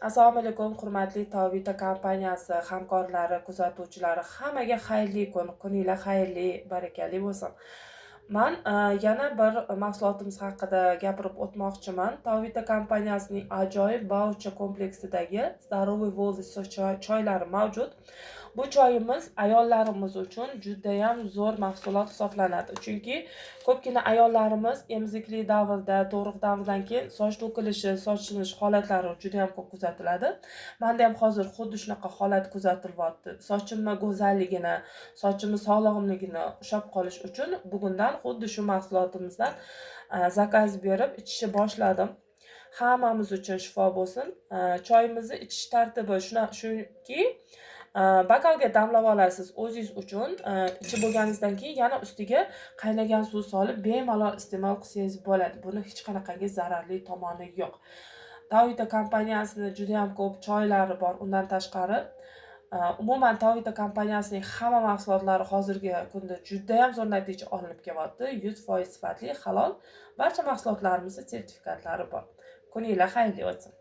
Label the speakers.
Speaker 1: Assalomu alaykum, hurmatli Tavita kompaniyasi hamkorlari, kuzatuvchilari, hammaga xayrli kun, kuninglar xayrli, barakali bo'lsin. Men yana bir mahsulotimiz haqida gapirib o'tmoqchiman. Tavita kompaniyasining ajoyib Baucha kompleksidagi Здоровый волосы choylari mavjud. Bu choyimiz ayollarimiz uchun juda ham zo'r mahsulot hisoblanadi. Chunki ko'pgina ayollarimiz emizikli davrda, tug'ruq davridan keyin soch to'kilishi, soch sinish holatlari juda ham ko'p kuzatiladi. Menda ham hozir xuddi shunaqa holat kuzatilyapti. Sochimning go'zalligini, sochimning sog'lomligini ushlab qolish uchun bugundan xuddi shu mahsulotimizdan zakaz berib ichishni boshladim. Hammamiz uchun shifo bo'lsin. Choyimizni ichish tartibi shunki, bokalga damlab olasiz o'zingiz uchun. Ichib bo'lganingizdan keyin yana ustiga qaynagan suv solib bemalol iste'mol qilsangiz bo'ladi. Buni hech qanaqangi zararli tomoni yo'q. Tavita kompaniyasining juda ham ko'p choylari bor. Undan tashqari umuman Tavita kompaniyasining hamma mahsulotlari hozirgi kunda juda ham zo'r natija olinib kelyapti. 100% sifatli, halol. Barcha mahsulotlarimizda sertifikatlari bor. Kuninglar xayrli o'tsin.